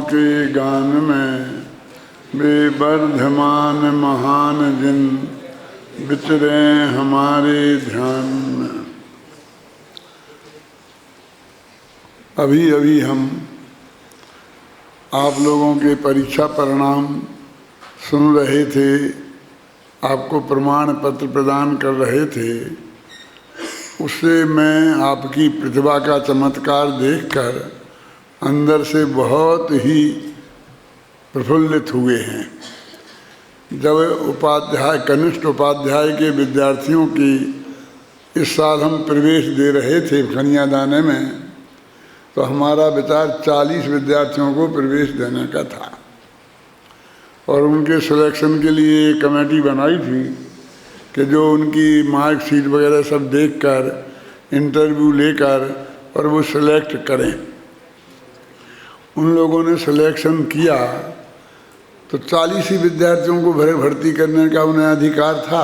के गान में बेवर्धमान महान जिन विचरे हमारे ध्यान में। अभी अभी हम आप लोगों के परीक्षा परिणाम सुन रहे थे, आपको प्रमाण पत्र प्रदान कर रहे थे। उससे मैं आपकी प्रतिभा का चमत्कार देखकर अंदर से बहुत ही प्रफुल्लित हुए हैं। जब उपाध्याय कनिष्ठ उपाध्याय के विद्यार्थियों की इस साल हम प्रवेश दे रहे थे कन्यादान में, तो हमारा विचार 40 विद्यार्थियों को प्रवेश देने का था और उनके सिलेक्शन के लिए एक कमेटी बनाई थी कि जो उनकी मार्कशीट वगैरह सब देखकर इंटरव्यू लेकर और वो सिलेक्ट करें। उन लोगों ने सिलेक्शन किया तो 40 ही विद्यार्थियों को भर्ती करने का उन्हें अधिकार था,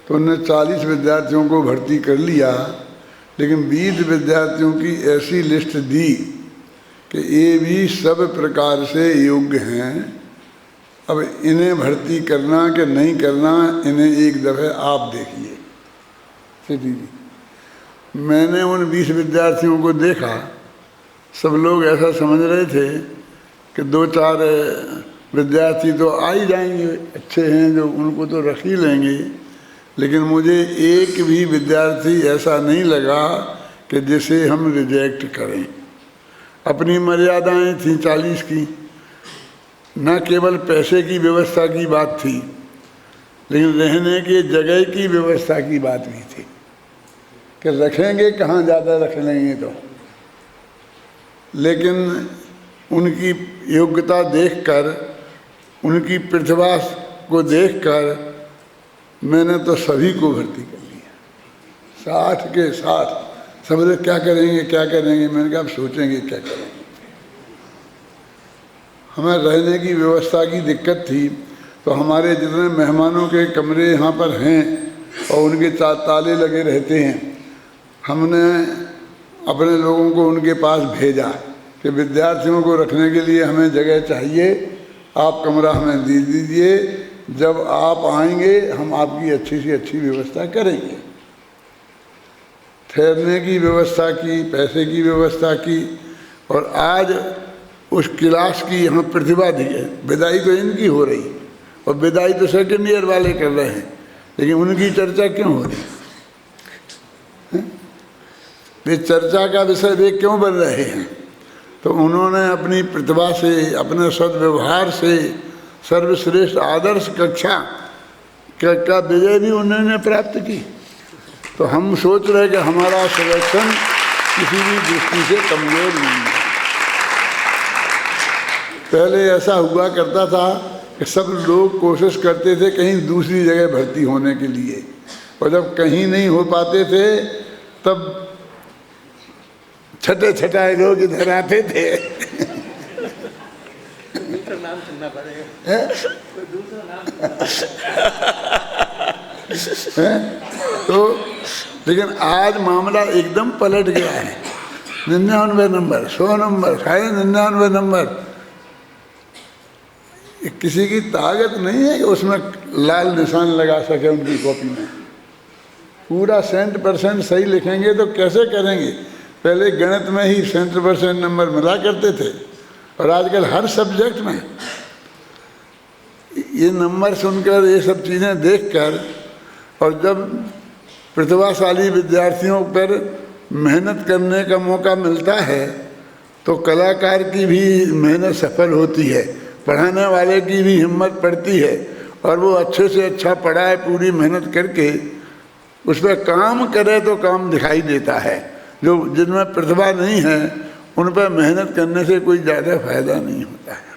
तो उन्होंने 40 विद्यार्थियों को भर्ती कर लिया। लेकिन 20 विद्यार्थियों की ऐसी लिस्ट दी कि ये भी सब प्रकार से योग्य हैं, अब इन्हें भर्ती करना कि नहीं करना इन्हें एक दफ़े आप देखिए। सिटी जी, मैंने उन 20 विद्यार्थियों को देखा। सब लोग ऐसा समझ रहे थे कि 2-4 विद्यार्थी तो आ ही जाएंगे, अच्छे हैं जो, उनको तो रख ही लेंगे। लेकिन मुझे एक भी विद्यार्थी ऐसा नहीं लगा कि जिसे हम रिजेक्ट करें। अपनी मर्यादाएं थीं 40 की, न केवल पैसे की व्यवस्था की बात थी, लेकिन रहने के जगह की व्यवस्था की बात भी थी कि रखेंगे कहाँ, ज़्यादा रख लेंगे तो। लेकिन उनकी योग्यता देखकर, उनकी प्रतिभा को देखकर मैंने तो सभी को भर्ती कर लिया, 60 के 60। सब लोग क्या करेंगे क्या करेंगे, मैंने कहा अब सोचेंगे क्या करेंगे। हमें रहने की व्यवस्था की दिक्कत थी, तो हमारे जितने मेहमानों के कमरे यहाँ पर हैं और उनके ताले लगे रहते हैं, हमने अपने लोगों को उनके पास भेजा कि विद्यार्थियों को रखने के लिए हमें जगह चाहिए, आप कमरा हमें दे दीजिए, जब आप आएंगे हम आपकी अच्छी से अच्छी व्यवस्था करेंगे। ठहरने की व्यवस्था की, पैसे की व्यवस्था की, और आज उस क्लास की यहाँ प्रतिभा दी है। विदाई तो इनकी हो रही और विदाई तो सेकेंड ईयर वाले कर रहे हैं, लेकिन उनकी चर्चा क्यों हो रही? वे चर्चा का विषय वे क्यों बन रहे हैं? तो उन्होंने अपनी प्रतिभा से, अपने सद्व्यवहार से सर्वश्रेष्ठ आदर्श कक्षा का विजय भी उन्होंने प्राप्त की। तो हम सोच रहे कि हमारा सिलेक्शन किसी भी दृष्टि से कमजोर नहीं है। पहले ऐसा हुआ करता था कि सब लोग कोशिश करते थे कहीं दूसरी जगह भर्ती होने के लिए, और जब कहीं नहीं हो पाते थे तब छटाए लोग इधर आते थे। दूसरा नाम सुनना पड़ेगा, दूसरा नाम। तो लेकिन आज मामला एकदम पलट गया है। 99 नंबर, 100 नंबर, 99 नंबर। किसी की ताकत नहीं है कि उसमें लाल निशान लगा सके उनकी कॉपी में। पूरा 100% सही लिखेंगे तो कैसे करेंगे? पहले गणित में ही 100% नंबर मिला करते थे, और आजकल हर सब्जेक्ट में ये नंबर सुनकर, ये सब चीज़ें देखकर, और जब प्रतिभाशाली विद्यार्थियों पर मेहनत करने का मौका मिलता है तो कलाकार की भी मेहनत सफल होती है, पढ़ाने वाले की भी हिम्मत पड़ती है, और वो अच्छे से अच्छा पढ़ाए, पूरी मेहनत करके उस पर काम करे तो काम दिखाई देता है। जो जिनमें प्रतिभा नहीं है उन पर मेहनत करने से कोई ज़्यादा फायदा नहीं होता है।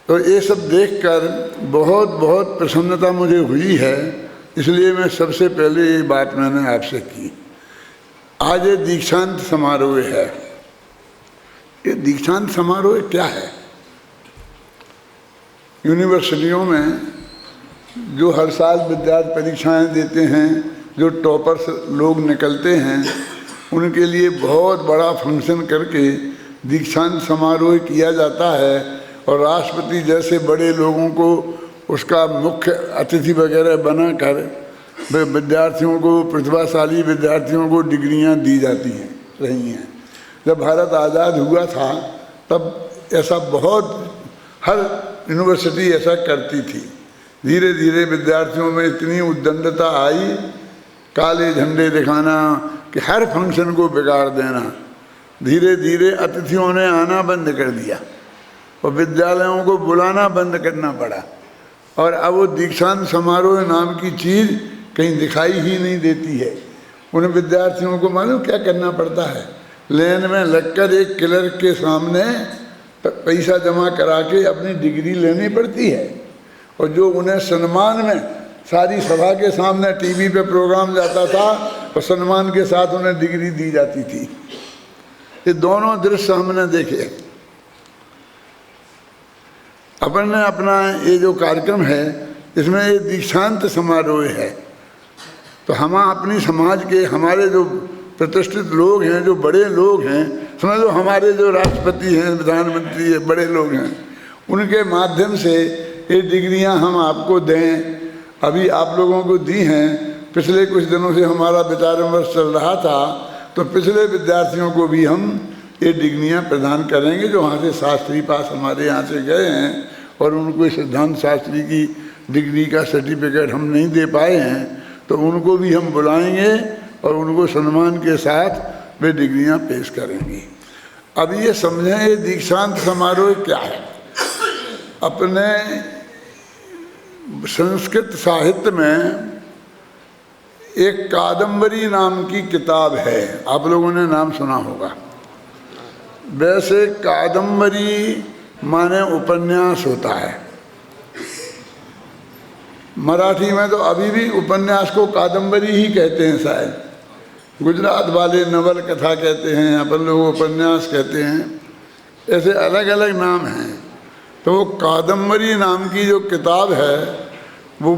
तो ये सब देखकर बहुत बहुत प्रसन्नता मुझे हुई है, इसलिए मैं सबसे पहले ये बात मैंने आपसे की। आज ये दीक्षांत समारोह है। ये दीक्षांत समारोह क्या है? यूनिवर्सिटियों में जो हर साल विद्यार्थी परीक्षाएं देते हैं, जो टॉपर्स लोग निकलते हैं, उनके लिए बहुत बड़ा फंक्शन करके दीक्षांत समारोह किया जाता है और राष्ट्रपति जैसे बड़े लोगों को उसका मुख्य अतिथि वगैरह बनाकर विद्यार्थियों को, प्रतिभाशाली विद्यार्थियों को डिग्रियां दी जाती हैं रही हैं। जब भारत आज़ाद हुआ था तब ऐसा बहुत, हर यूनिवर्सिटी ऐसा करती थी। धीरे धीरे विद्यार्थियों में इतनी उद्दंडता आई, काले झंडे दिखाना कि हर फंक्शन को बिगाड़ देना। धीरे धीरे अतिथियों ने आना बंद कर दिया और विद्यालयों को बुलाना बंद करना पड़ा और अब वो दीक्षांत समारोह नाम की चीज़ कहीं दिखाई ही नहीं देती है। उन विद्यार्थियों को मालूम क्या करना पड़ता है, लाइन में लगकर एक क्लर्क के सामने पैसा जमा करा के अपनी डिग्री लेनी पड़ती है और जो उन्हें सम्मान में सारी सभा के सामने टीवी पे प्रोग्राम जाता था और सम्मान के साथ उन्हें डिग्री दी जाती थी। ये दोनों दृश्य हमने देखे। अपन ने अपना ये जो कार्यक्रम है इसमें ये दीक्षांत समारोह है, तो हम अपनी समाज के, हमारे जो प्रतिष्ठित लोग हैं, जो बड़े लोग हैं, समझ लो हमारे जो राष्ट्रपति हैं, प्रधानमंत्री हैं, बड़े लोग हैं, उनके माध्यम से ये डिग्रियां हम आपको दें। अभी आप लोगों को दी हैं। पिछले कुछ दिनों से हमारा विचार विमर्श चल रहा था, तो पिछले विद्यार्थियों को भी हम ये डिग्रियां प्रदान करेंगे जो वहाँ से शास्त्री पास हमारे यहाँ से गए हैं और उनको सिद्धांत शास्त्री की डिग्री का सर्टिफिकेट हम नहीं दे पाए हैं, तो उनको भी हम बुलाएंगे और उनको सम्मान के साथ वे डिग्रियां पेश करेंगी। अब ये समझें ये दीक्षांत समारोह क्या है। अपने संस्कृत साहित्य में एक कादम्बरी नाम की किताब है, आप लोगों ने नाम सुना होगा। वैसे कादम्बरी माने उपन्यास होता है। मराठी में तो अभी भी उपन्यास को कादम्बरी ही कहते हैं शायद। गुजरात वाले नवल कथा कहते हैं, अपन लोग उपन्यास कहते हैं, ऐसे अलग अलग नाम हैं। तो वो कादम्बरी नाम की जो किताब है वो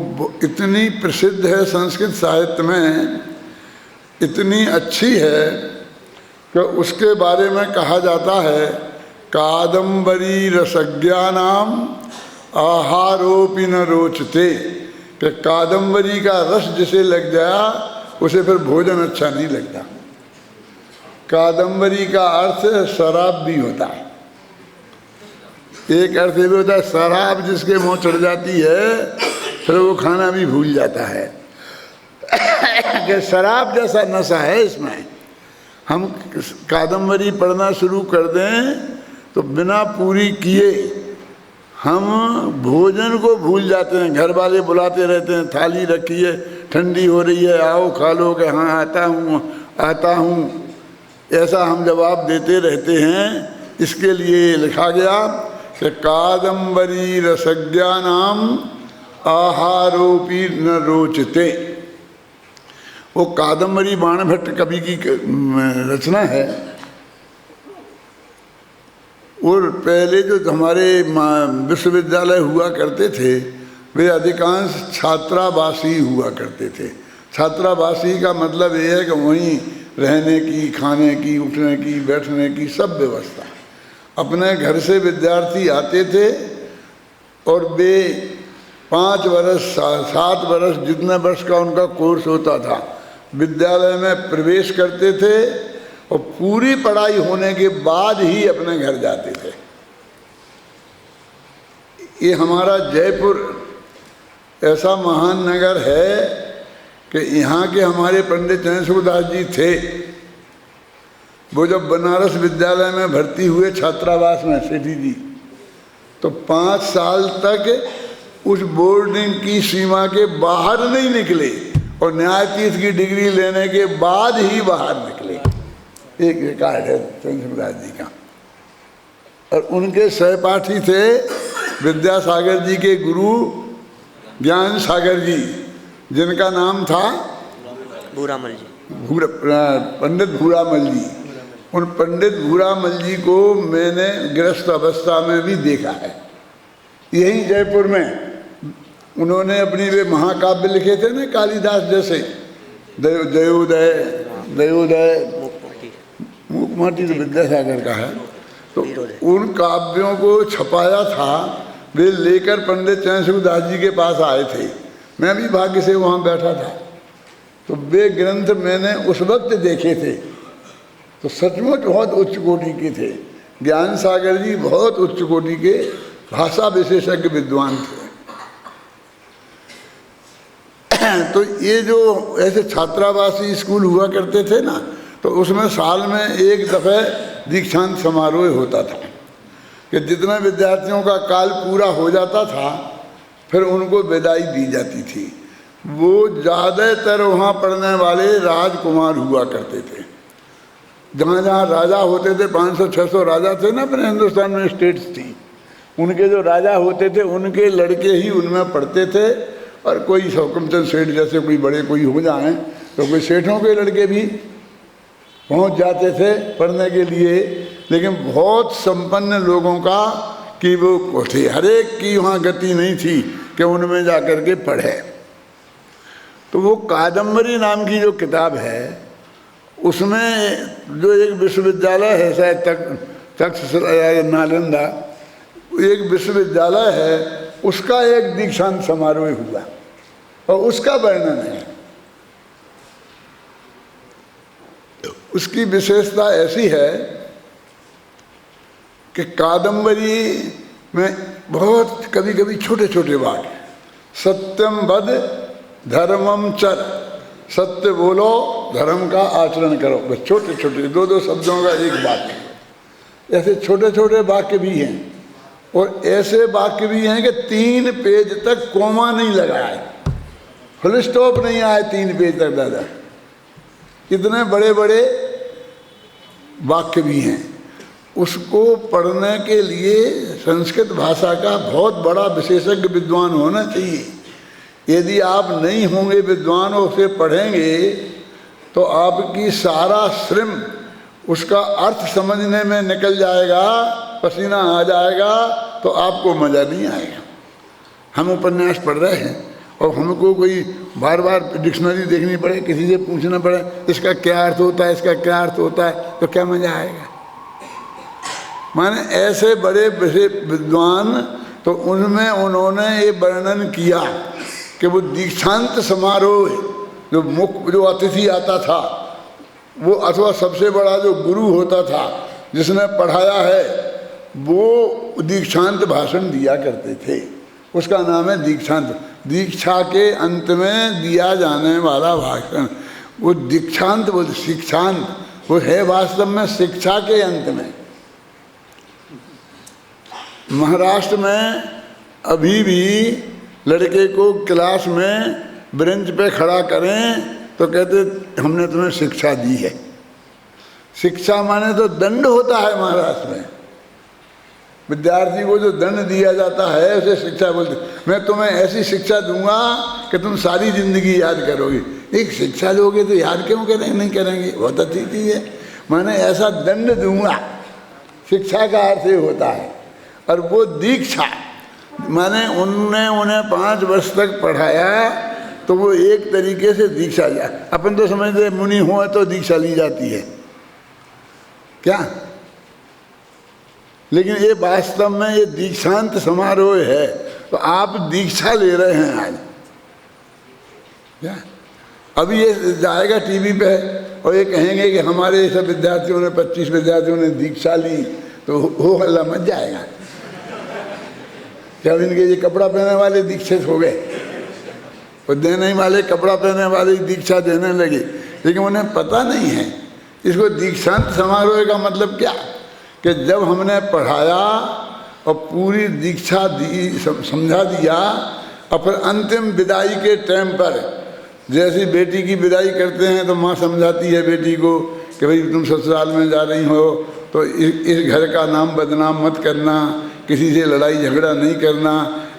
इतनी प्रसिद्ध है संस्कृत साहित्य में, इतनी अच्छी है कि उसके बारे में कहा जाता है कादम्बरी रसज्ञानाम आहारोपि न रोचते, कि कादम्बरी का रस जिसे लग जाया उसे फिर भोजन अच्छा नहीं लगता। कादम्बरी का अर्थ शराब भी होता है। एक अर्थ भी होता है शराब जिसके मुंह चढ़ जाती है फिर वो खाना भी भूल जाता है। कि शराब जैसा नशा है इसमें। हम कादम्बरी पढ़ना शुरू कर दें तो बिना पूरी किए हम भोजन को भूल जाते हैं। घर वाले बुलाते रहते हैं, थाली रखी है, ठंडी हो रही है, आओ खा लो, कि हाँ आता हूँ, ऐसा हम जवाब देते रहते हैं। इसके लिए लिखा गया कि कादम्बरी रसज्ञानाम आहारोपि न रोचते। वो कादम्बरी बाणभट्ट कवि की रचना है। और पहले जो हमारे विश्वविद्यालय हुआ करते थे वे अधिकांश छात्रावासी हुआ करते थे। छात्रावासी का मतलब ये है कि वहीं रहने की, खाने की, उठने की, बैठने की सब व्यवस्था। अपने घर से विद्यार्थी आते थे और वे 5 वर्ष 7 वर्ष जितने वर्ष का उनका कोर्स होता था विद्यालय में प्रवेश करते थे और पूरी पढ़ाई होने के बाद ही अपने घर जाते थे। ये हमारा जयपुर ऐसा महान नगर है कि यहाँ के हमारे पंडित चंद्रशेखर जी थे। वो जब बनारस विद्यालय में भर्ती हुए छात्रावास में सेठी जी, तो 5 साल तक उस बोर्डिंग की सीमा के बाहर नहीं निकले और न्यायाधीश की डिग्री लेने के बाद ही बाहर निकले। एक रिकॉर्ड है चंद्रशेखर जी का। और उनके सहपाठी थे विद्यासागर जी के गुरु ज्ञान सागर जी, जिनका नाम था भूरामल जी, पंडित भूरामल जी। उन पंडित भूरामल जी को मैंने गृहस्थ अवस्था में भी देखा है। यहीं जयपुर में उन्होंने अपनी वे महाकाव्य लिखे थे ना कालिदास जैसे, दयोदय, मूकमाटी तो विद्यासागर का है, तो उन काव्यों को छपाया था, वे लेकर पंडित चैनसुखदास जी के पास आए थे। मैं भी भाग्य से वहाँ बैठा था। तो वे ग्रंथ मैंने उस वक्त देखे थे, तो सचमुच बहुत उच्च कोटि के थे। ज्ञान सागर जी बहुत उच्च कोटि के भाषा विशेषज्ञ विद्वान थे। तो ये जो ऐसे छात्रावासी स्कूल हुआ करते थे ना, तो उसमें साल में एक दफ़े दीक्षांत समारोह होता था कि जितने विद्यार्थियों का काल पूरा हो जाता था फिर उनको विदाई दी जाती थी। वो ज़्यादातर वहाँ पढ़ने वाले राजकुमार हुआ करते थे। जहाँ जहाँ राजा होते थे, 500-600 राजा थे ना अपने हिंदुस्तान में, स्टेट्स थी, उनके जो राजा होते थे उनके लड़के ही उनमें पढ़ते थे। और कोई शौकमचंद सेठ जैसे कोई बड़े कोई हो जाएं तो कोई सेठों के लड़के भी पहुंच जाते थे पढ़ने के लिए। लेकिन बहुत संपन्न लोगों का कि वो थे, हर एक की वहाँ गति नहीं थी कि उनमें जा कर के पढ़े। तो वो कादम्बरी नाम की जो किताब है, उसमें जो एक विश्वविद्यालय है, शायद तक्षशिला या नालंदा, एक विश्वविद्यालय है, उसका एक दीक्षांत समारोह हुआ और उसका वर्णन है। उसकी विशेषता ऐसी है कि कादम्बरी में बहुत कभी कभी छोटे छोटे वाक्य, सत्यम वद धर्मम चर, सत्य बोलो धर्म का आचरण करो, बस छोटे छोटे 2-2 शब्दों का एक वाक्य। ऐसे छोटे छोटे वाक्य भी हैं और ऐसे वाक्य भी हैं कि 3 पेज तक कोमा नहीं लगाया है, फुल स्टॉप नहीं आए 3 पेज तक दादा। इतने बड़े बड़े वाक्य भी हैं। उसको पढ़ने के लिए संस्कृत भाषा का बहुत बड़ा विशेषज्ञ विद्वान होना चाहिए। यदि आप नहीं होंगे विद्वान और उसे पढ़ेंगे तो आपकी सारा श्रम उसका अर्थ समझने में निकल जाएगा, पसीना आ जाएगा, तो आपको मज़ा नहीं आएगा। हम उपन्यास पढ़ रहे हैं और हमको कोई बार बार डिक्शनरी देखनी पड़े, किसी से पूछना पड़े इसका क्या अर्थ होता है, इसका क्या अर्थ होता है, तो क्या मज़ा आएगा। माने ऐसे बड़े विद्वान, तो उनमें उन्होंने ये वर्णन किया कि वो दीक्षांत समारोह जो मुख्य जो अतिथि आता था वो, अथवा सबसे बड़ा जो गुरु होता था जिसने पढ़ाया है, वो दीक्षांत भाषण दिया करते थे। उसका नाम है दीक्षांत। दीक्षा के अंत में दिया जाने वाला भाषण, वो दीक्षांत, वो शिक्षांत, वो है वास्तव में शिक्षा के अंत में। महाराष्ट्र में अभी भी लड़के को क्लास में बेंच पे खड़ा करें तो कहते हमने तुम्हें शिक्षा दी है। शिक्षा माने तो दंड होता है महाराष्ट्र में। विद्यार्थी को जो दंड दिया जाता है उसे शिक्षा बोलते। मैं तुम्हें ऐसी शिक्षा दूंगा कि तुम सारी जिंदगी याद करोगे। एक शिक्षा दोगे तो याद क्यों करेंगे, नहीं करेंगे, बहुत अच्छी चीज़ है। मैंने ऐसा दंड दूंगा, शिक्षा का अर्थ ये होता है। और वो दीक्षा माने उन्हें 5 वर्ष तक पढ़ाया, तो वो एक तरीके से दीक्षा लिया। अपन तो समझते मुनि हुआ तो दीक्षा ली जाती है क्या, लेकिन ये वास्तव में ये दीक्षांत समारोह है। तो आप दीक्षा ले रहे हैं आज क्या। अभी ये जाएगा टीवी पे और ये कहेंगे कि हमारे सब विद्यार्थियों ने 25 विद्यार्थियों ने दीक्षा ली, तो हो हल्ला मच जाएगा। क्या इनके ये कपड़ा पहनने वाले दीक्षित हो गए और देने वाले कपड़ा पहनने वाले दीक्षा देने लगे, लेकिन उन्हें पता नहीं है इसको दीक्षांत समारोह का मतलब क्या। कि जब हमने पढ़ाया और पूरी दीक्षा दी, समझा दिया, और फिर अंतिम विदाई के टाइम पर जैसी बेटी की विदाई करते हैं तो माँ समझाती है बेटी को कि भाई तुम ससुराल में जा रही हो तो इस घर का नाम बदनाम मत करना, किसी से लड़ाई झगड़ा नहीं करना,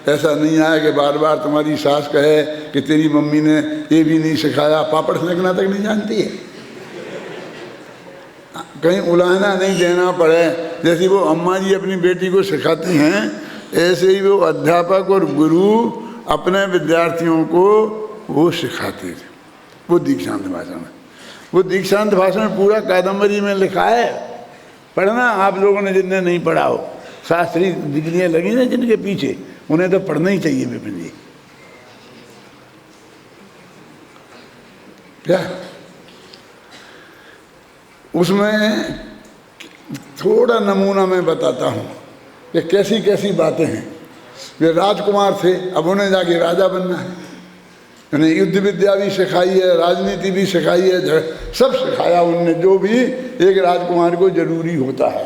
ऐसा नहीं आए कि बार बार तुम्हारी सास कहे कि तेरी मम्मी ने ये भी नहीं सिखाया, पापड़ सेंकना तक नहीं जानती है, कहीं उलाहना नहीं देना पड़े। जैसे वो अम्मा जी अपनी बेटी को सिखाती हैं, ऐसे ही वो अध्यापक और गुरु अपने विद्यार्थियों को वो सिखाते थे। वो दीक्षांत भाषण है। वो दीक्षांत भाषण पूरा कादम्बरी में लिखा है। पढ़ना आप लोगों ने जिनने नहीं पढ़ा हो, शास्त्री डिग्रियाँ लगी ना जिनके पीछे, उन्हें तो पढ़ना ही चाहिए विपिन जी। क्या उसमें थोड़ा नमूना मैं बताता हूँ कि कैसी कैसी बातें हैं। वे राजकुमार थे, अब उन्हें जाके राजा बनना है, उन्हें युद्ध विद्या भी सिखाई है, राजनीति भी सिखाई है, सब सिखाया उनने जो भी एक राजकुमार को जरूरी होता है।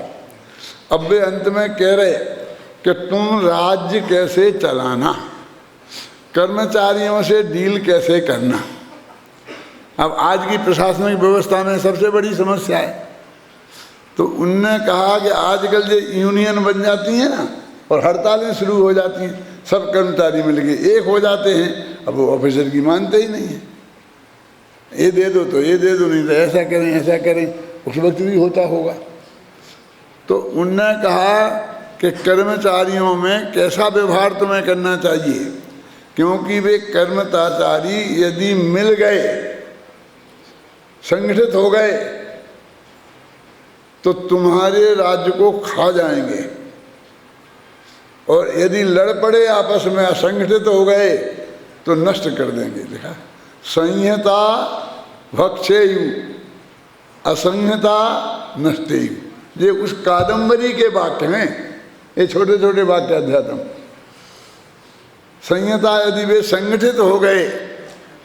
अब वे अंत में कह रहे कि तुम राज्य कैसे चलाना, कर्मचारियों से डील कैसे करना। अब आज की प्रशासनिक व्यवस्था में सबसे बड़ी समस्या है। तो उनने कहा कि आजकल जो यूनियन बन जाती है ना और हड़तालें शुरू हो जाती हैं, सब कर्मचारी मिलके एक हो जाते हैं, अब वो ऑफिसर की मानते ही नहीं है। ये दे दो तो ये दे दो, नहीं तो ऐसा करें ऐसा करें। उस वक्त भी होता होगा। तो उनने कहा कि कर्मचारियों में कैसा व्यवहार तुम्हें करना चाहिए, क्योंकि वे कर्मचारी यदि मिल गए, संगठित हो गए, तो तुम्हारे राज्य को खा जाएंगे, और यदि लड़ पड़े आपस में, असंगठित हो गए तो नष्ट कर देंगे। देखा, संहिता भक्षेयु असंहिता नष्टेयु, ये उस कादम्बरी के वाक्य हैं, ये छोटे छोटे वाक्य अध्यात्म। संहिता यदि वे संगठित हो गए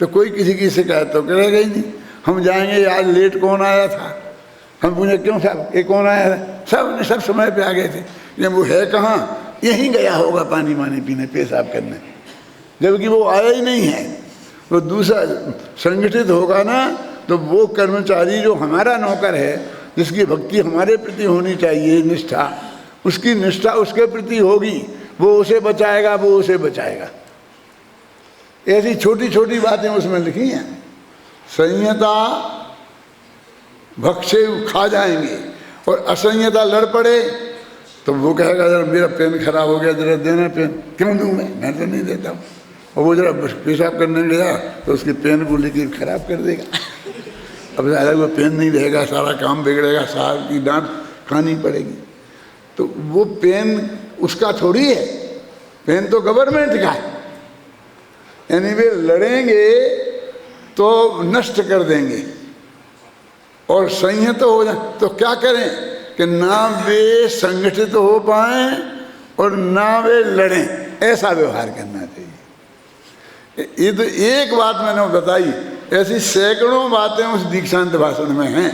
तो कोई किसी की शिकायत तो करेगा ही नहीं। हम जाएंगे, आज लेट कौन आया था, हम पूछे क्यों साहब ये कौन आया था, सब समय पे आ गए थे, जब वो है कहाँ, यहीं गया होगा पानी वानी पीने, पेशाब करने, जबकि वो आया ही नहीं है। वो दूसरा संगठित होगा ना, तो वो कर्मचारी जो हमारा नौकर है, जिसकी भक्ति हमारे प्रति होनी चाहिए, निष्ठा, उसकी निष्ठा उसके प्रति होगी, वो उसे बचाएगा, वो उसे बचाएगा। ऐसी छोटी छोटी बातें उसमें लिखी हैं। संहिता भक्षे खा जाएंगे, और असंहिता लड़ पड़े तो वो कहेगा जरा मेरा पेन खराब हो गया, जरा देना पेन। क्यों दूँ मैं तो नहीं देता हूँ। और वो जरा पेशाब करने गया तो उसकी पेन को लेकर खराब कर देगा। अब ज़्यादा वो पेन नहीं रहेगा, सारा काम बिगड़ेगा, साहब की डांट खानी पड़ेगी। तो वो पेन उसका थोड़ी है, पेन तो गवर्नमेंट का है। यानी वे लड़ेंगे तो नष्ट कर देंगे, और संयत हो जाए तो क्या करें कि ना वे संगठित हो पाएं और ना वे लड़ें, ऐसा व्यवहार करना चाहिए। ये तो एक बात मैंने बताई, ऐसी सैकड़ों बातें उस दीक्षांत भाषण में हैं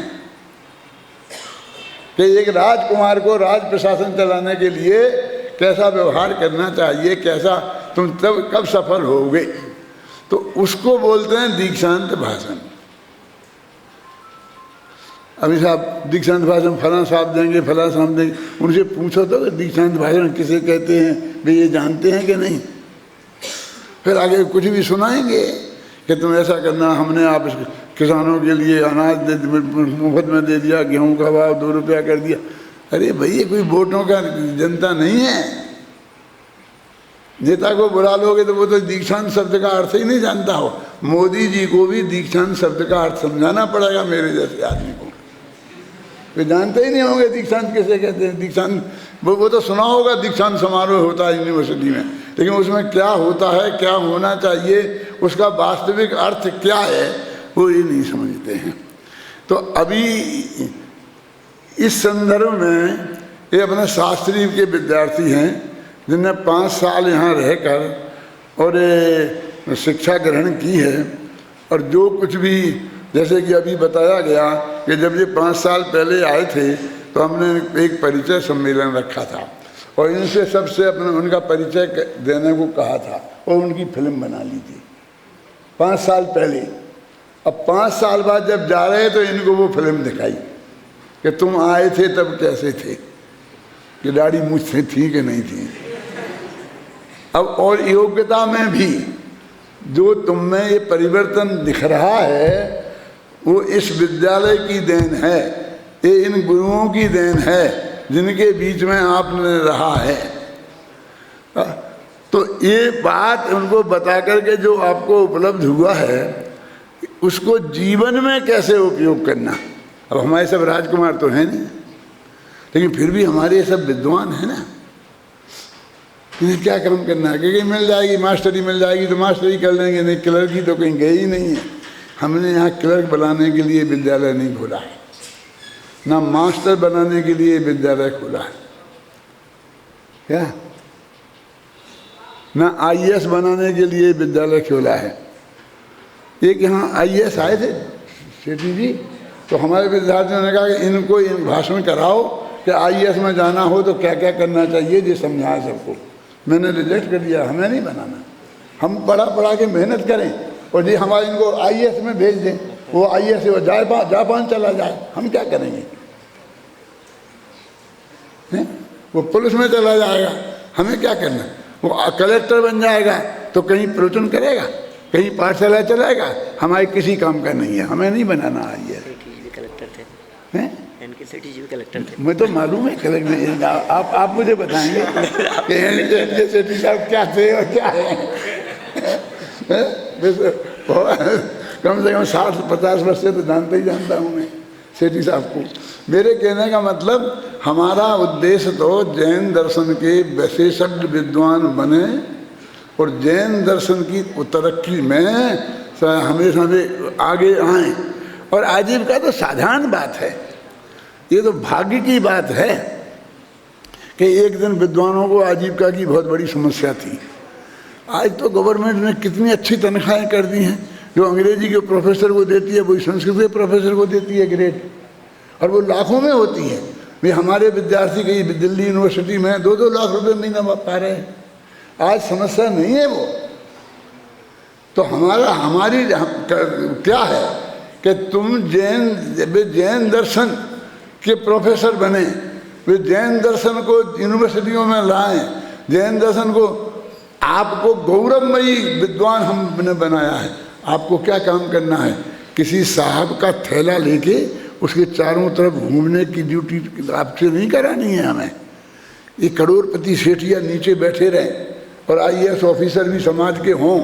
कि एक राजकुमार को राज प्रशासन चलाने के लिए कैसा व्यवहार करना चाहिए, कैसा तुम तब कब सफल होगे, तो उसको बोलते हैं दीक्षांत भाषण। अभी साहब दीक्षांत भाषण फलां साहब देंगे, फलां साहब देंगे, उनसे पूछो तो दीक्षांत भाषण किसे कहते हैं, वे ये जानते हैं कि नहीं। फिर आगे कुछ भी सुनाएंगे कि तुम ऐसा करना, हमने आप किसानों के लिए अनाज मुफ्त में दे दिया, गेहूं का भाव 2 रुपया कर दिया। अरे भाई ये कोई वोटों का जनता नहीं है। नेता को बुला लोगे तो वो तो दीक्षांत शब्द का अर्थ ही नहीं जानता हो। मोदी जी को भी दीक्षांत शब्द का अर्थ समझाना पड़ेगा मेरे जैसे आदमी को। वे जानते ही नहीं होंगे दीक्षांत किसे कहते हैं। दीक्षांत वो तो सुना होगा, दीक्षांत समारोह होता है यूनिवर्सिटी में, लेकिन उसमें क्या होता है, क्या होना चाहिए, उसका वास्तविक अर्थ क्या है, वो ये नहीं समझते हैं। तो अभी इस संदर्भ में ये अपने शास्त्री के विद्यार्थी हैं जिनने 5 साल यहाँ रहकर और शिक्षा ग्रहण की है, और जो कुछ भी जैसे कि अभी बताया गया कि जब ये 5 साल पहले आए थे तो हमने एक परिचय सम्मेलन रखा था और इनसे सबसे अपना उनका परिचय देने को कहा था और उनकी फिल्म बना ली थी 5 साल पहले। अब 5 साल बाद जब जा रहे तो इनको वो फिल्म दिखाई कि तुम आए थे तब कैसे थे, कि दाढ़ी मूंछ थी कि नहीं थी। अब और योग्यता में भी जो तुम में ये परिवर्तन दिख रहा है वो इस विद्यालय की देन है, ये इन गुरुओं की देन है जिनके बीच में आपने रहा है। तो ये बात उनको बता करके जो आपको उपलब्ध हुआ है उसको जीवन में कैसे उपयोग करना। अब हमारे सब राजकुमार तो हैं नहीं, लेकिन फिर भी हमारे सब विद्वान हैं ना, इन्हें क्या काम करना है? क्योंकि मिल जाएगी मास्टरी, मिल जाएगी तो मास्टरी कर लेंगे, नहीं क्लर्क की तो कहीं गए ही नहीं है। हमने यहाँ क्लर्क बनाने के लिए विद्यालय नहीं खोला है, ना मास्टर बनाने के लिए विद्यालय खोला है, क्या ना आईएएस बनाने के लिए विद्यालय खोला है। एक यहाँ आईएएस आए थे सेठी जी, तो हमारे विद्यार्थियों ने कहा कि इनको भाषण कराओ कि आईएएस में जाना हो तो क्या क्या करना चाहिए, ये समझाएं सबको। मैंने रिजेक्ट कर दिया, हमें नहीं बनाना, हम पढ़ा के मेहनत करें और ये हमारे इनको आईएएस में भेज दें, वो आईएएस से वो जापान चला जाए, हम क्या करेंगे? वो पुलिस में चला जाएगा, हमें क्या करना? वो कलेक्टर बन जाएगा तो कहीं प्रवचन करेगा, कहीं पाठशाला चलाएगा, हमारे किसी काम का नहीं है, हमें नहीं बनाना आईएएस। कलेक्टर थे हैं? एनके सेठी जी भी कलेक्टर थे। मैं तो मालूम है कलेक्टर, आप मुझे बताएंगे कि एनके सेठी साहब क्या थे और क्या है? कम से कम 60-50 वर्ष से तो जानता ही जानता हूँ मैं सेठी साहब को। मेरे कहने का मतलब, हमारा उद्देश्य तो जैन दर्शन के विशेषज्ञ विद्वान बने और जैन दर्शन की तरक्की में हमेशा आगे आए। और आजीविका तो साधारण बात है, ये तो भाग्य की बात है कि एक दिन विद्वानों को आजीविका की बहुत बड़ी समस्या थी। आज तो गवर्नमेंट ने कितनी अच्छी तनख्वाहें कर दी हैं, जो अंग्रेजी के प्रोफेसर को देती है वही संस्कृत के प्रोफेसर को देती है ग्रेड, और वो लाखों में होती है। वे हमारे विद्यार्थी कहीं दिल्ली यूनिवर्सिटी में 2-2 लाख रुपए महीना पा रहे हैं। आज समस्या नहीं है वो तो। हमारी क्या है कि तुम जैन दर्शन के प्रोफेसर बने, वे जैन दर्शन को यूनिवर्सिटियों में लाएं, जैन दर्शन को आपको गौरवमयी विद्वान हमने बनाया है। आपको क्या काम करना है? किसी साहब का थैला लेके उसके चारों तरफ घूमने की ड्यूटी आपसे नहीं करानी है हमें। ये करोड़पति सेठिया नीचे बैठे रहें और आईएएस ऑफिसर भी समाज के हों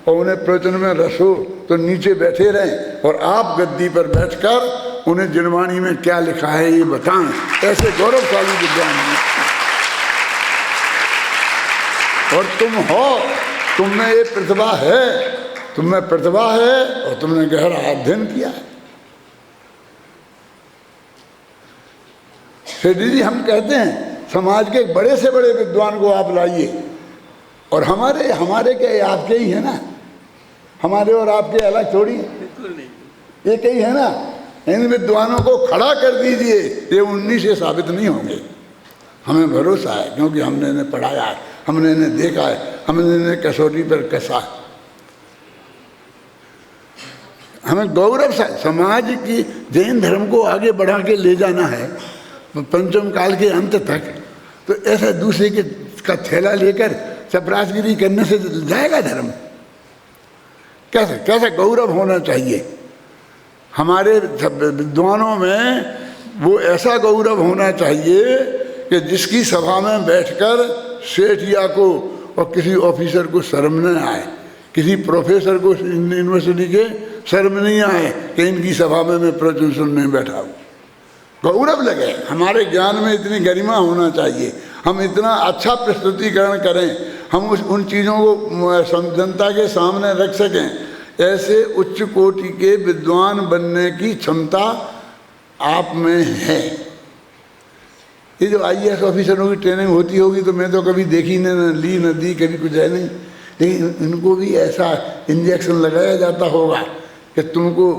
और उन्हें प्रवचन में रस हो तो नीचे बैठे रहें, और आप गद्दी पर बैठकर उन्हें जनवाणी में क्या लिखा है ये बताएं। ऐसे गौरवशाली विद्वान हैं और तुम हो, तुम में ये प्रतिभा है, तुम में प्रतिभा है और तुमने गहरा अध्ययन किया है। सेठी जी, हम कहते हैं समाज के बड़े से बड़े विद्वान को आप लाइए, और हमारे क्या आपके ही है ना, हमारे और आपके अलग थोड़ी, बिल्कुल नहीं, एक ही है ना। इन विद्वानों को खड़ा कर दीजिए, ये 19 से साबित नहीं होंगे। हमें भरोसा है क्योंकि हमने इन्हें पढ़ाया है, हमने इन्हें देखा है, हमने इन्हें कसौटी पर कसा है। हमें गौरव समाज की जैन धर्म को आगे बढ़ा के ले जाना है पंचम काल के अंत तक, तो ऐसा दूसरे के का थैला लेकर चपरासगिरी करने से जाएगा धर्म? कैसा गौरव होना चाहिए हमारे विद्वानों में। वो ऐसा गौरव होना चाहिए कि जिसकी सभा में बैठकर सेठिया को और किसी ऑफिसर को शर्म न आए, किसी प्रोफेसर को यूनिवर्सिटी के शर्म नहीं आए कि इनकी सभा में मैं प्रवचन सुनने बैठा हूँ। गौरव लगे, हमारे ज्ञान में इतनी गरिमा होना चाहिए, हम इतना अच्छा प्रस्तुतिकरण करें, हम उन चीज़ों को जनता के सामने रख सकें। ऐसे उच्च कोटि के विद्वान बनने की क्षमता आप में है। ये जो आईएएस ऑफिसरों की ट्रेनिंग होती होगी तो मैं तो कभी देखी न ली न दी, कभी कुछ है नहीं, लेकिन इनको भी ऐसा इंजेक्शन लगाया जाता होगा कि तुमको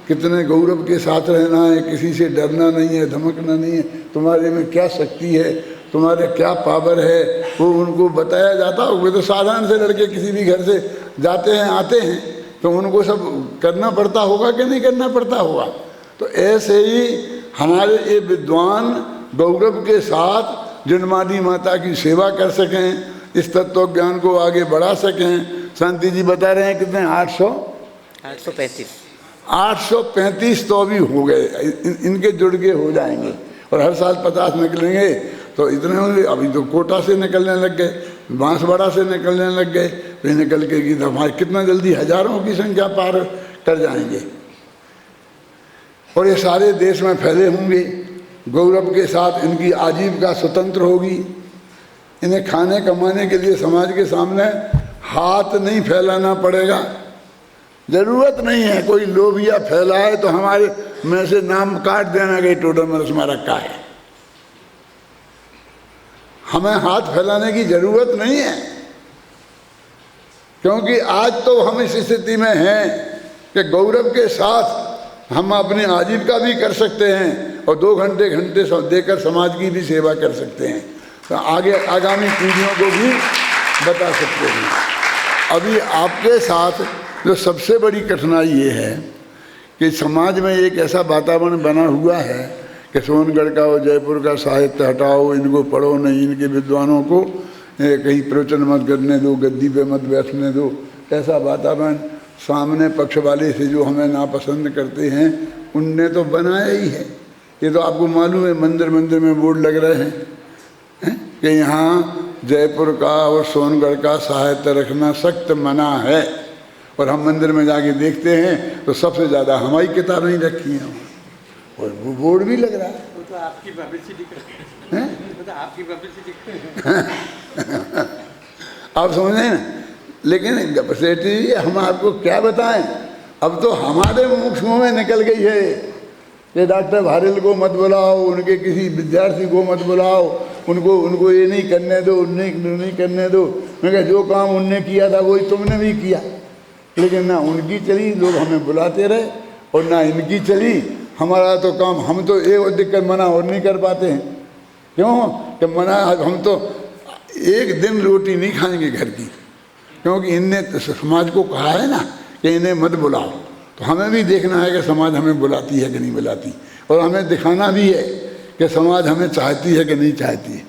कितने गौरव के साथ रहना है, किसी से डरना नहीं है, धमकना नहीं है, तुम्हारे में क्या शक्ति है, तुम्हारे क्या पावर है, वो उनको बताया जाता होगा। तो साधारण से लड़के किसी भी घर से जाते हैं आते हैं तो उनको सब करना पड़ता होगा कि नहीं करना पड़ता होगा। तो ऐसे ही हमारे ये विद्वान गौरव के साथ जनमादी माता की सेवा कर सकें, इस तत्व ज्ञान को आगे बढ़ा सकें। शांति जी बता रहे हैं कितने 835 तो अभी हो गए, इनके जुड़ के हो जाएंगे और हर साल 50 निकलेंगे तो इतने होंगे। अभी तो कोटा से निकलने लग गए, बांसवाड़ा से निकलने लग गए, फिर निकल के हमारे कितना जल्दी हजारों की संख्या पार कर जाएंगे और ये सारे देश में फैले होंगे। गौरव के साथ इनकी आजीविका स्वतंत्र होगी। इन्हें खाने कमाने के लिए समाज के सामने हाथ नहीं फैलाना पड़ेगा। जरूरत नहीं है कोई लोभिया फैलाए तो हमारे में से नाम काट देना कि टोडरमल स्मारक का है। हमें हाथ फैलाने की जरूरत नहीं है, क्योंकि आज तो हम इस स्थिति में हैं कि गौरव के साथ हम अपनी आजीविका भी कर सकते हैं और 2 घंटे देकर समाज की भी सेवा कर सकते हैं। तो आगे आगामी पीढ़ियों को भी बता सकते हैं। अभी आपके साथ जो सबसे बड़ी कठिनाई ये है कि समाज में एक ऐसा वातावरण बना हुआ है कि सोनगढ़ का और जयपुर का साहित्य हटाओ, इनको पढ़ो नहीं, इनके विद्वानों को कहीं प्रवचन मत करने दो, गद्दी पे मत बैठने दो। ऐसा वातावरण सामने पक्ष वाले से जो हमें नापसंद करते हैं उनने तो बनाया ही है। ये तो आपको मालूम है, मंदिर मंदिर में बोर्ड लग रहे हैं कि यहाँ जयपुर का और सोनगढ़ का साहित्य रखना सख्त मना है। और हम मंदिर में जाके देखते हैं तो सबसे ज़्यादा हमारी किताबें ही रखी हैं और वो बोर्ड भी लग रहा है। वो तो आपकी पब्लिसिटी हैं? वो तो आपकी पब्लिसिटी आप समझे ना। लेकिन सेठ जी हम आपको क्या बताएं, अब तो हमारे मुँह में निकल गई है कि डॉक्टर भारेल को मत बुलाओ, उनके किसी विद्यार्थी को मत बुलाओ, उनको ये नहीं करने दो, नहीं करने दो। मैं कहा जो काम उनने किया था वही तुमने भी किया। लेकिन ना उनकी चली, लोग हमें बुलाते रहे, और ना इनकी चली। हमारा तो काम, हम तो एक दिक्कत मना और नहीं कर पाते हैं। क्यों कि मना, हम तो एक दिन रोटी नहीं खाएंगे घर की, क्योंकि इनने समाज को कहा है ना कि इन्हें मत बुलाओ। तो हमें भी देखना है कि समाज हमें बुलाती है कि नहीं बुलाती, और हमें दिखाना भी है कि समाज हमें चाहती है कि नहीं चाहती है।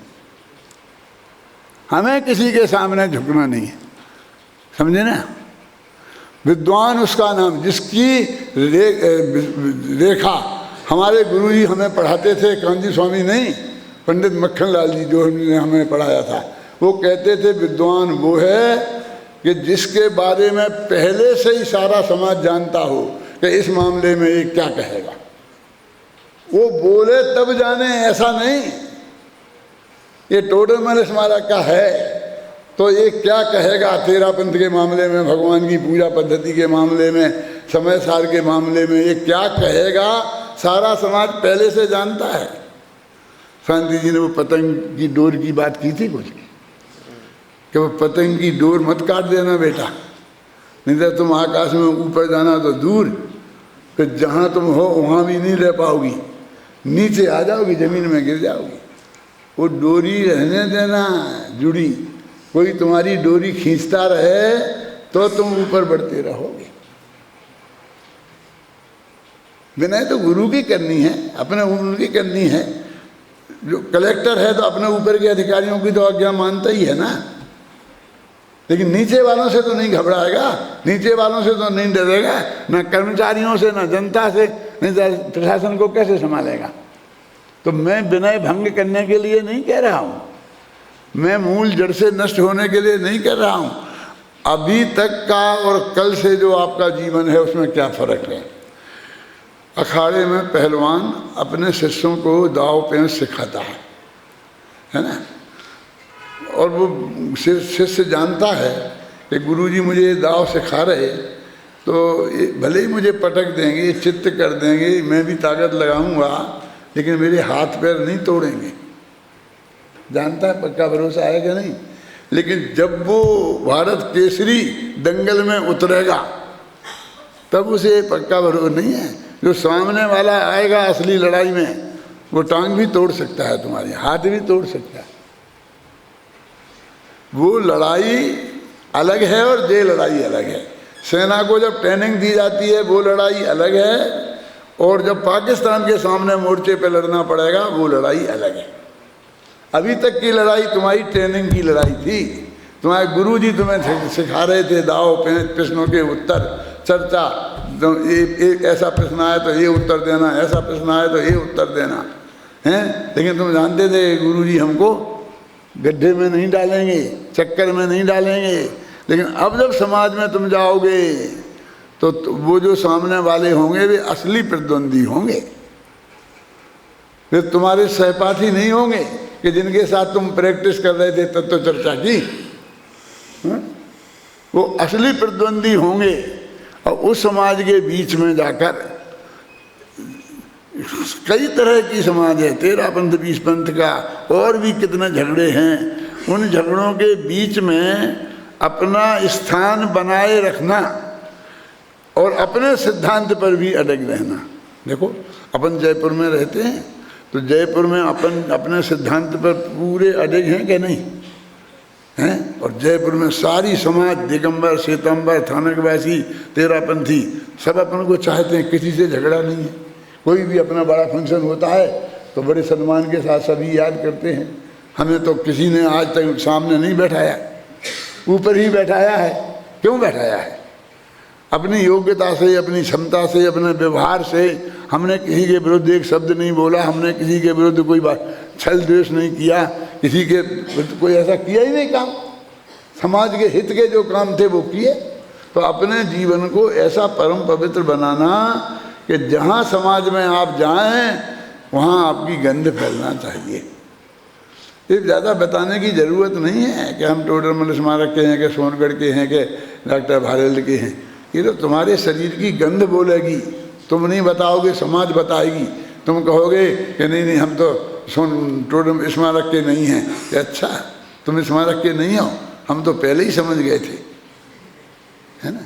हमें किसी के सामने झुकना नहीं है, समझे ना। विद्वान उसका नाम जिसकी रेखा, हमारे गुरुजी हमें पढ़ाते थे, कांजी स्वामी नहीं, पंडित मक्खन लाल जी जो हमें पढ़ाया था, वो कहते थे विद्वान वो है कि जिसके बारे में पहले से ही सारा समाज जानता हो कि इस मामले में ये क्या कहेगा। वो बोले तब जाने, ऐसा नहीं ये टोडरमल स्मारक का है तो ये क्या कहेगा तेरा पंथ के मामले में, भगवान की पूजा पद्धति के मामले में, समय सार के मामले में, ये क्या कहेगा सारा समाज पहले से जानता है। शांति जी ने वो पतंग की डोर की बात की थी कुछ, कि वो पतंग की डोर मत काट देना बेटा, नहीं तो तुम आकाश में ऊपर जाना तो दूर, फिर जहाँ तुम हो वहाँ भी नहीं रह पाओगी, नीचे आ जाओगी, ज़मीन में गिर जाओगी। वो डोरी रहने देना जुड़ी, कोई तुम्हारी डोरी खींचता रहे तो तुम ऊपर बढ़ते रहोगे। विनय तो गुरु की करनी है, अपने गुरु की करनी है। जो कलेक्टर है तो अपने ऊपर के अधिकारियों की तो आज्ञा मानता ही है ना, लेकिन नीचे वालों से तो नहीं घबराएगा, नीचे वालों से तो नहीं डरेगा, ना कर्मचारियों से, ना जनता से, नहीं तो प्रशासन को कैसे संभालेगा। तो मैं विनय भंग करने के लिए नहीं कह रहा हूँ, मैं मूल जड़ से नष्ट होने के लिए नहीं कर रहा हूँ। अभी तक का और कल से जो आपका जीवन है उसमें क्या फ़र्क है। अखाड़े में पहलवान अपने शिष्यों को दाव पेंच सिखाता है ना, और वो शिष्य जानता है कि गुरुजी मुझे दाव सिखा रहे, तो भले ही मुझे पटक देंगे, चित्त कर देंगे, मैं भी ताकत लगाऊंगा, लेकिन मेरे हाथ पैर नहीं तोड़ेंगे। जानता है, पक्का भरोसा है कि नहीं। लेकिन जब वो भारत केसरी दंगल में उतरेगा तब उसे पक्का भरोसा नहीं है। जो सामने वाला आएगा असली लड़ाई में, वो टांग भी तोड़ सकता है, तुम्हारी हाथ भी तोड़ सकता है। वो लड़ाई अलग है और ये लड़ाई अलग है। सेना को जब ट्रेनिंग दी जाती है वो लड़ाई अलग है, और जब पाकिस्तान के सामने मोर्चे पे लड़ना पड़ेगा वो लड़ाई अलग है। अभी तक की लड़ाई तुम्हारी ट्रेनिंग की लड़ाई थी, तुम्हारे गुरुजी तुम्हें सिखा रहे थे दाव पेंच, प्रश्नों के उत्तर, चर्चा, एक ऐसा प्रश्न आया तो ये उत्तर देना, ऐसा प्रश्न आया तो ये उत्तर देना है। लेकिन तुम जानते थे गुरुजी हमको गड्ढे में नहीं डालेंगे, चक्कर में नहीं डालेंगे। लेकिन अब जब समाज में तुम जाओगे तो वो जो सामने वाले होंगे वे असली प्रतिद्वंदी होंगे। वे तुम्हारे सहपाठी नहीं होंगे कि जिनके साथ तुम प्रैक्टिस कर रहे थे तत्व चर्चा की। वो असली प्रतिद्वंदी होंगे। और उस समाज के बीच में जाकर, कई तरह की समाज है, 13 पंथ 20 पंथ का, और भी कितने झगड़े हैं, उन झगड़ों के बीच में अपना स्थान बनाए रखना और अपने सिद्धांत पर भी अड़ग रहना। देखो अपन जयपुर में रहते हैं तो जयपुर में अपन अपने सिद्धांत पर पूरे अड़ग हैं कि नहीं हैं? और जयपुर में सारी समाज, दिगंबर, श्वेतांबर, थानकवासी, 13 पंथी, सब अपन को चाहते हैं, किसी से झगड़ा नहीं है। कोई भी अपना बड़ा फंक्शन होता है तो बड़े सम्मान के साथ सभी याद करते हैं। हमें तो किसी ने आज तक सामने नहीं बैठाया, ऊपर ही बैठाया है। क्यों बैठाया है? अपनी योग्यता से, अपनी क्षमता से, अपने व्यवहार से। हमने किसी के विरुद्ध एक शब्द नहीं बोला, हमने किसी के विरुद्ध कोई बात छल द्वेष नहीं किया, किसी के विरुद्ध कोई ऐसा किया ही नहीं काम। समाज के हित के जो काम थे वो किए। तो अपने जीवन को ऐसा परम पवित्र बनाना कि जहाँ समाज में आप जाएं वहाँ आपकी गंध फैलना चाहिए। ये ज़्यादा बताने की ज़रूरत नहीं है कि हम टोडरमल स्मारक के हैं, कि सोनगढ़ के हैं, कि डॉक्टर भारत के हैं। ये तो तुम्हारे शरीर की गंध बोलेगी। तुम नहीं बताओगे, समाज बताएगी। तुम कहोगे कि नहीं हम तो टोडरमल स्मारक के नहीं हैं। कि अच्छा तुम स्मारक के नहीं हो, हम तो पहले ही समझ गए थे, है ना।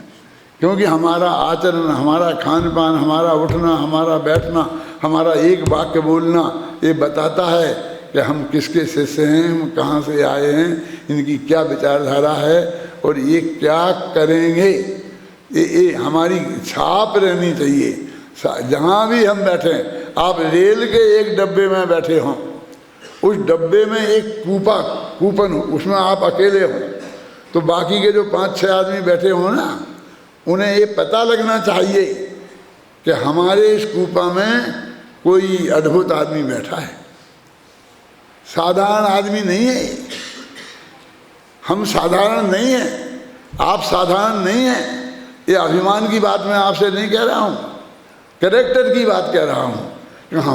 क्योंकि हमारा आचरण, हमारा खान पान, हमारा उठना, हमारा बैठना, हमारा एक वाक्य बोलना, ये बताता है कि हम किसके शिष्य हैं, हम कहाँ से आए हैं, इनकी क्या विचारधारा है और ये क्या करेंगे। ये हमारी छाप रहनी चाहिए। जहाँ भी हम बैठें, आप रेल के एक डब्बे में बैठे हों, उस डब्बे में एक कूपन हो, उसमें आप अकेले हों, तो बाकी के जो 5-6 आदमी बैठे हों ना, उन्हें ये पता लगना चाहिए कि हमारे इस कूपा में कोई अद्भुत आदमी बैठा है, साधारण आदमी नहीं है। हम साधारण नहीं हैं, आप साधारण नहीं हैं। ये अभिमान की बात मैं आपसे नहीं कह रहा हूँ, कैरेक्टर की बात कह रहा हूँ।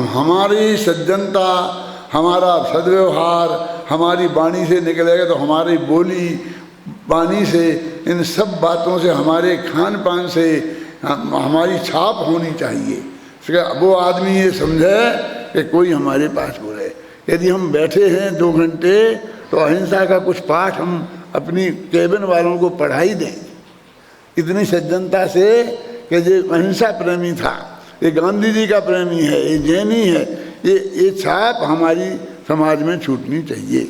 हमारी सज्जनता, हमारा सद्व्यवहार हमारी वाणी से निकलेगा तो हमारी बोली वाणी से, इन सब बातों से, हमारे खान पान से हमारी छाप होनी चाहिए। वो आदमी ये समझे कि कोई हमारे पास बोले। यदि हम बैठे हैं 2 घंटे तो अहिंसा का कुछ पाठ हम अपनी केबिन वालों को पढ़ाई दें, इतनी सज्जनता से कि ये अहिंसा प्रेमी था, ये गांधी जी का प्रेमी है, ये जैनी है। ये छाप हमारी समाज में छूटनी चाहिए।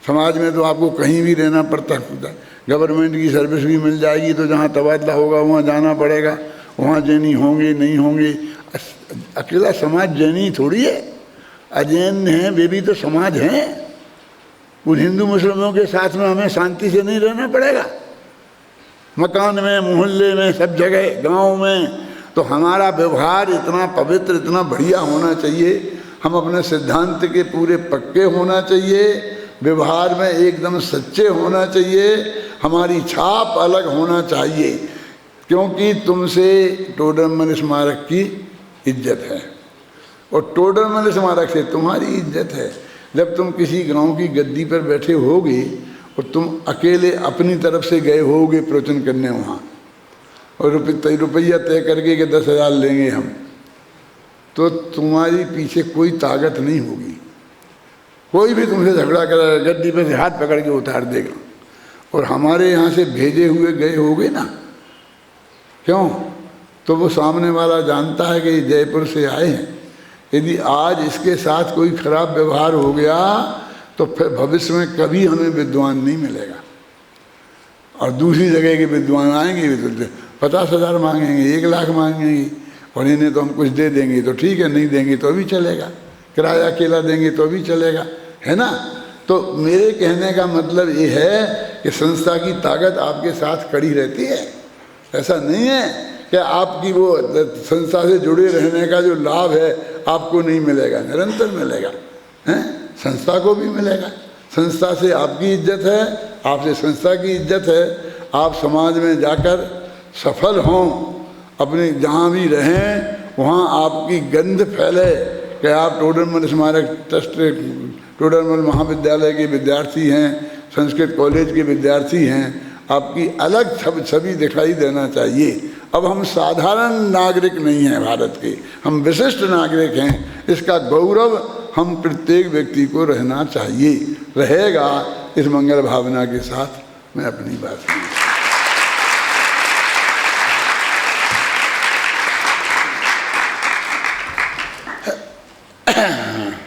समाज में तो आपको कहीं भी रहना पड़ता है, गवर्नमेंट की सर्विस भी मिल जाएगी तो जहाँ तबादला होगा वहाँ जाना पड़ेगा, वहाँ जैनी होंगे नहीं होंगे। अकेला समाज जैनी थोड़ी है, अजैन हैं, वे भी तो समाज हैं। उन हिंदू मुस्लिमों के साथ में हमें शांति से नहीं रहना पड़ेगा, मकान में, मोहल्ले में, सब जगह, गांव में। तो हमारा व्यवहार इतना पवित्र, इतना बढ़िया होना चाहिए। हम अपने सिद्धांत के पूरे पक्के होना चाहिए, व्यवहार में एकदम सच्चे होना चाहिए, हमारी छाप अलग होना चाहिए। क्योंकि तुमसे टोडरमल स्मारक की इज्जत है और टोडरमल स्मारक से तुम्हारी इज्जत है। जब तुम किसी गांव की गद्दी पर बैठे होगे और तुम अकेले अपनी तरफ से गए होगे प्रवचन करने वहाँ, और रुपया तय करके कि 10,000 लेंगे हम, तो तुम्हारी पीछे कोई ताकत नहीं होगी। कोई भी तुमसे झगड़ा करेगा, गद्दी पे से हाथ पकड़ के उतार देगा। और हमारे यहाँ से भेजे हुए गए होगे ना, क्यों? तो वो सामने वाला जानता है कि ये जयपुर से आए हैं। यदि आज इसके साथ कोई खराब व्यवहार हो गया तो फिर भविष्य में कभी हमें विद्वान नहीं मिलेगा। और दूसरी जगह के विद्वान आएंगे भी तो 50,000 मांगेंगे, 1 लाख मांगेंगे, और इन्हें तो हम कुछ दे देंगे तो ठीक है, नहीं देंगे तो भी चलेगा, किराया अकेला देंगे तो भी चलेगा, है ना। तो मेरे कहने का मतलब ये है कि संस्था की ताकत आपके साथ खड़ी रहती है। ऐसा नहीं है कि आपकी वो संस्था से जुड़े रहने का जो लाभ है आपको नहीं मिलेगा, निरंतर मिलेगा, हैं? संस्था को भी मिलेगा। संस्था से आपकी इज्जत है, आपसे संस्था की इज्जत है। आप समाज में जाकर सफल हों, अपने जहाँ भी रहें वहाँ आपकी गंध फैले कि आप टोडरमल स्मारक ट्रस्ट टोडरमल महाविद्यालय के विद्यार्थी हैं, संस्कृत कॉलेज के विद्यार्थी हैं, आपकी अलग छवि दिखाई देना चाहिए। अब हम साधारण नागरिक नहीं हैं भारत के, हम विशिष्ट नागरिक हैं। इसका गौरव हम प्रत्येक व्यक्ति को रहना चाहिए, रहेगा। इस मंगल भावना के साथ मैं अपनी बात